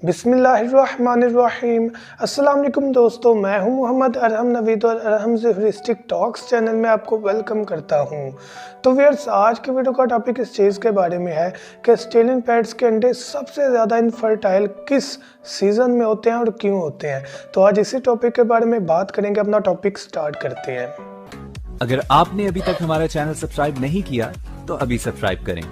बिस्मिल्लाहिर्रहमानिर्रहीम। अस्सलाम वालेकुम दोस्तों, मैं हूं मोहम्मद अरहम नवीद और अरहम ज़िफ्रिस्टिक टॉक्स चैनल में आपको वेलकम करता हूं। तो व्यूअर्स, आज के वीडियो का टॉपिक इस चीज़ के बारे में है कि ऑस्ट्रेलियन पैट्स के अंडे सबसे ज़्यादा इनफर्टाइल किस सीज़न में होते हैं और क्यों होते हैं। तो आज इसी टॉपिक के बारे में बात करेंगे। अपना टॉपिक स्टार्ट करते हैं। अगर आपने अभी तक हमारा चैनल सब्सक्राइब नहीं किया तो अभी सब्सक्राइब करें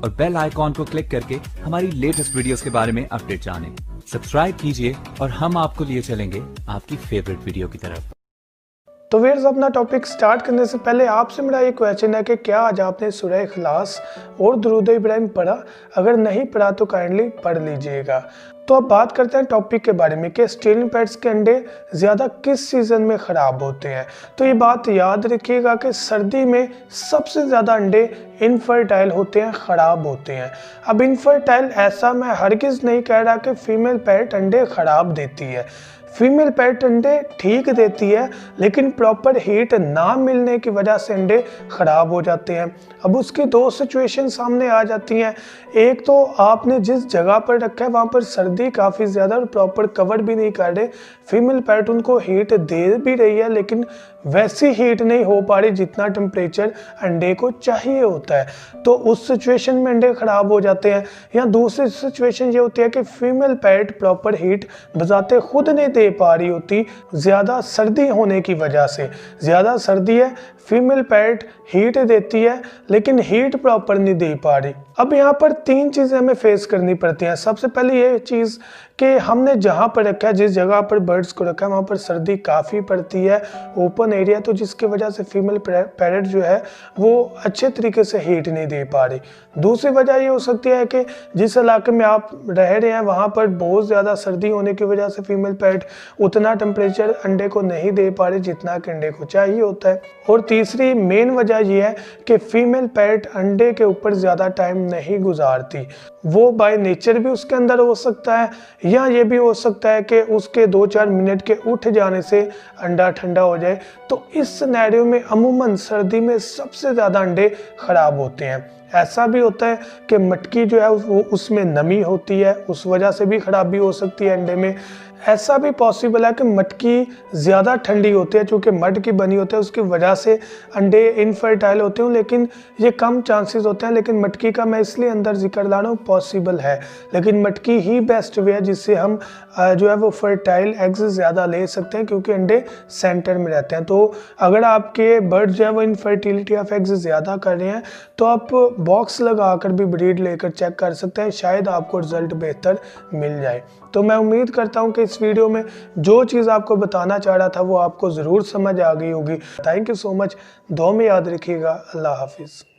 और बेल आइकॉन को क्लिक करके हमारी लेटेस्ट वीडियोस के बारे में अपडेट जानें। सब्सक्राइब कीजिए और हम आपको लिए चलेंगे आपकी फेवरेट वीडियो की तरफ। तो व्यूअर्स, अपना टॉपिक स्टार्ट करने से पहले आपसे मेरा ये क्वेश्चन है कि क्या आज आपने सूरह इखलास और दुरूद इब्राहिम पढ़ा? अगर नहीं पढ़ा तो काइंडली पढ़ लीजिएगा। तो अब बात करते हैं टॉपिक के बारे में कि ऑस्ट्रेलियन पैट्स के अंडे ज़्यादा किस सीज़न में ख़राब होते हैं। तो ये बात याद रखिएगा कि सर्दी में सबसे ज़्यादा अंडे इनफर्टाइल होते हैं, ख़राब होते हैं। अब इनफर्टाइल ऐसा मैं हरगिज़ नहीं कह रहा कि फ़ीमेल पैट अंडे ख़राब देती है। फीमेल पैट अंडे ठीक देती है, लेकिन प्रॉपर हीट ना मिलने की वजह से अंडे ख़राब हो जाते हैं। अब उसकी दो सिचुएशन सामने आ जाती हैं। एक तो आपने जिस जगह पर रखा है वहाँ पर सर्दी काफ़ी ज़्यादा और प्रॉपर कवर भी नहीं कर रहे। फीमेल पैट उनको हीट दे भी रही है, लेकिन वैसी हीट नहीं हो पा रही जितना टेम्परेचर अंडे को चाहिए होता है। तो उस सिचुएशन में अंडे ख़राब हो जाते हैं। या दूसरी सिचुएशन ये होती है कि फीमेल पैट प्रॉपर हीट बजाते खुद नहीं दे पा रही होती, ज़्यादा सर्दी होने की वजह से। ज़्यादा सर्दी है, फीमेल पैट हीट देती है लेकिन हीट प्रॉपर नहीं दे पा रही। अब यहाँ पर तीन चीज़ें हमें फेस करनी पड़ती हैं। सबसे पहले ये चीज़ कि हमने जहाँ पर रखा है, जिस जगह पर बर्ड्स को रखा है, वहाँ पर सर्दी काफ़ी पड़ती है, ओपन एरिया, तो जिसकी वजह से फीमेल पैरट जो है वो अच्छे तरीके से हीट नहीं दे पा रही। दूसरी वजह ये हो सकती है कि जिस इलाके में आप रह रहे हैं वहाँ पर बहुत ज़्यादा सर्दी होने की वजह से फीमेल पैरट उतना टेम्परेचर अंडे को नहीं दे पा रही जितना कि अंडे को चाहिए होता है। और तीसरी मेन वजह यह है कि फीमेल पैरट अंडे के ऊपर ज़्यादा टाइम नहीं गुजारती। वो बाय नेचर भी उसके अंदर हो सकता है, या ये भी हो सकता है कि उसके 2-4 मिनट के उठ जाने से अंडा ठंडा हो जाए। तो इस सिनेरियो में अमूमन सर्दी में सबसे ज़्यादा अंडे ख़राब होते हैं। ऐसा भी होता है कि मटकी जो है वो उसमें नमी होती है, उस वजह से भी खराबी हो सकती है अंडे में। ऐसा भी पॉसिबल है कि मटकी ज़्यादा ठंडी होती है, चूँकि मड की बनी होती है उसकी वजह से अंडे इनफर्टाइल होते हैं, लेकिन ये कम चांसेस होते हैं। लेकिन मटकी का मैं इसलिए अंदर जिक्र ला रहा हूँ, पॉसिबल है, लेकिन मटकी ही बेस्ट वे है जिससे हम जो है वो फर्टाइल एग्स ज़्यादा ले सकते हैं, क्योंकि अंडे सेंटर में रहते हैं। तो अगर आपके बर्ड जो है वो इनफर्टिलिटी ऑफ एग्स ज़्यादा कर रहे हैं तो आप बॉक्स लगाकर भी ब्रीड लेकर चेक कर सकते हैं, शायद आपको रिजल्ट बेहतर मिल जाए। तो मैं उम्मीद करता हूं कि इस वीडियो में जो चीज़ आपको बताना चाह रहा था वो आपको ज़रूर समझ आ गई होगी। Thank you so much. दुआ में याद रखिएगा। अल्लाह हाफिज़।